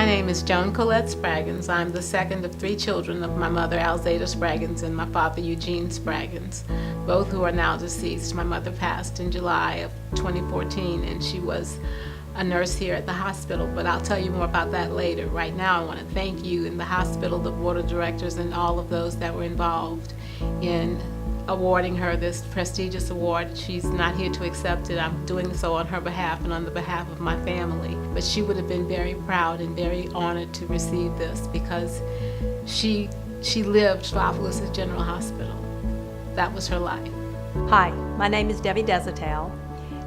name is Joan Colette Spraggins. I'm the second of 3 children of my mother, Alzeda Spraggins, and my father, Eugene Spraggins, both who are now deceased. My mother passed in July of 2014, and she was a nurse here at the hospital, but I'll tell you more about that later. Right now, I want to thank you and the hospital, the board of directors, and all of those that were involved in awarding her this prestigious award. She's not here to accept it. I'm doing so on her behalf and on the behalf of my family. But she would have been very proud and very honored to receive this because she lived for Opelousas General Hospital. That was her life. Hi, my name is Debbie Desatel.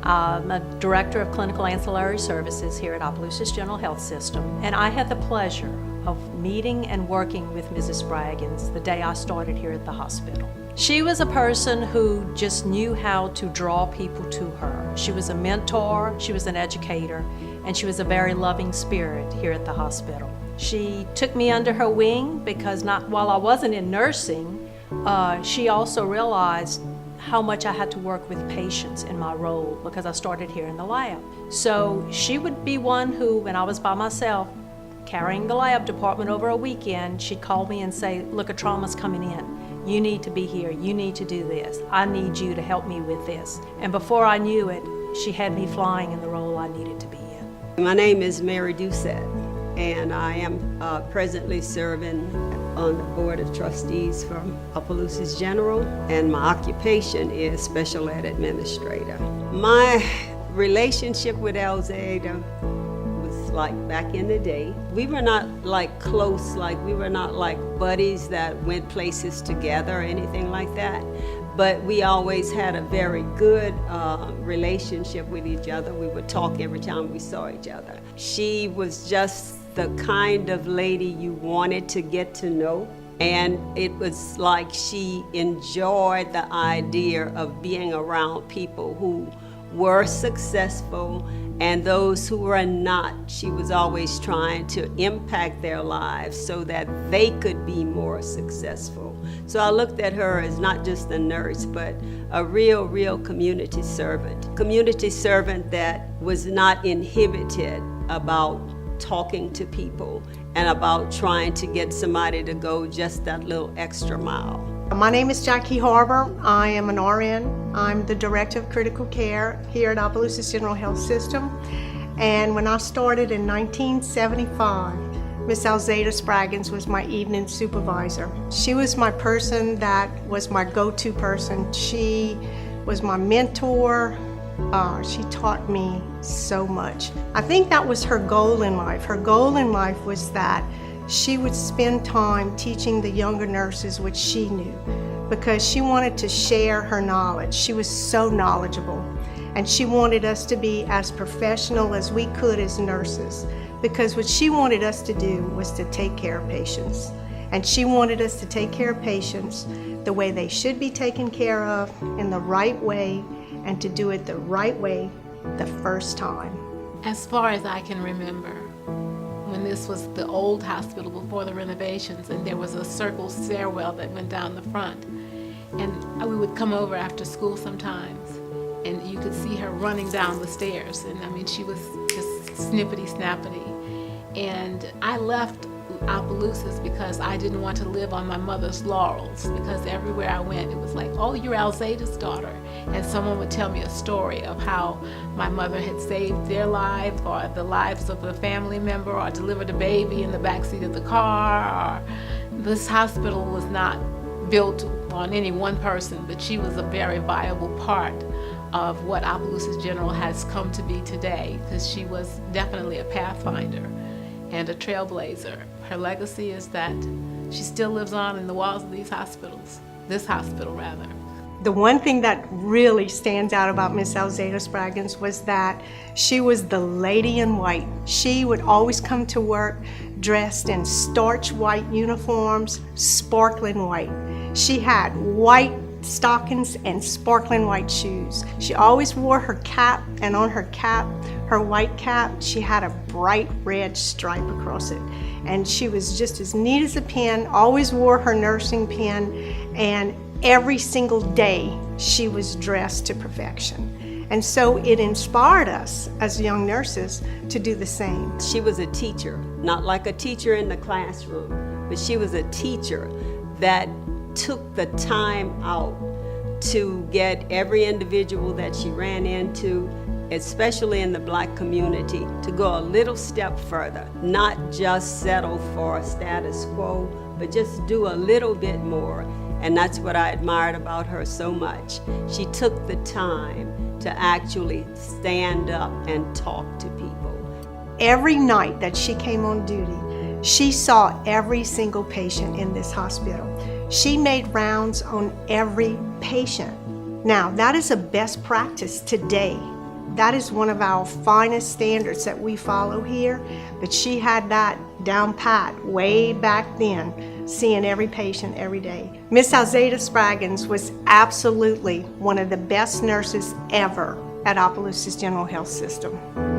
I'm a Director of Clinical Ancillary Services here at Opelousas General Health System, and I had the pleasure of meeting and working with Mrs. Spraggins the day I started here at the hospital. She was a person who just knew how to draw people to her. She was a mentor, she was an educator, and she was a very loving spirit here at the hospital. She took me under her wing because while I wasn't in nursing, she also realized how much I had to work with patients in my role because I started here in the lab. So she would be one who, when I was by myself, carrying the lab department over a weekend, she'd call me and say, look, a trauma's coming in. You need to be here. You need to do this. I need you to help me with this. And before I knew it, she had me flying in the role I needed to be in. My name is Mary Doucette, and I am presently serving on the Board of Trustees for Opelousas General, and my occupation is Special Ed Administrator. My relationship with Alzeda was like back in the day. We were not like close, we were not like buddies that went places together or anything like that, but we always had a very good relationship with each other. We would talk every time we saw each other. She was just the kind of lady you wanted to get to know, and it was like she enjoyed the idea of being around people who were successful and those who were not. She was always trying to impact their lives so that they could be more successful. So I looked at her as not just a nurse, but a real community servant. Community servant that was not inhibited about talking to people and about trying to get somebody to go just that little extra mile. My name is Jackie Harbour. I am an RN. I'm the Director of Critical Care here at Opelousas General Health System. And when I started in 1975, Miss Alzeda Spraggins was my evening supervisor. She was my person that was my go-to person. She was my mentor. She taught me so much. I think that was her goal in life. Her goal in life was that she would spend time teaching the younger nurses what she knew because she wanted to share her knowledge. She was so knowledgeable, and she wanted us to be as professional as we could as nurses because what she wanted us to do was to take care of patients. And she wanted us to take care of patients the way they should be taken care of, in the right way, and to do it the right way the first time. As far as I can remember, when this was the old hospital before the renovations, and there was a circle stairwell that went down the front, and we would come over after school sometimes, and you could see her running down the stairs, and I mean, she was just snippety-snappity. And I left Opelousas because I didn't want to live on my mother's laurels, because everywhere I went it was like, oh, you're Alzeda's daughter, and someone would tell me a story of how my mother had saved their lives or the lives of a family member or delivered a baby in the backseat of the car. Or this hospital was not built on any one person, but she was a very viable part of what Opelousas General has come to be today, because she was definitely a pathfinder and a trailblazer. Her legacy is that she still lives on in the walls of these hospitals, this hospital rather. The one thing that really stands out about Miss Alzeda Spraggins was that she was the lady in white. She would always come to work dressed in starch white uniforms, sparkling white. She had white stockings and sparkling white shoes. She always wore her cap, and on her cap, her white cap, she had a bright red stripe across it. And she was just as neat as a pin, always wore her nursing pin, and every single day she was dressed to perfection. And so it inspired us as young nurses to do the same. She was a teacher, not like a teacher in the classroom, but she was a teacher that took the time out to get every individual that she ran into, especially in the Black community, to go a little step further, not just settle for a status quo, but just do a little bit more. And that's what I admired about her so much. She took the time to actually stand up and talk to people. Every night that she came on duty, she saw every single patient in this hospital. She made rounds on every patient. Now, that is a best practice today. That is one of our finest standards that we follow here, but she had that down pat way back then, seeing every patient every day. Miss Alzeda Spraggins was absolutely one of the best nurses ever at Opelousas General Health System.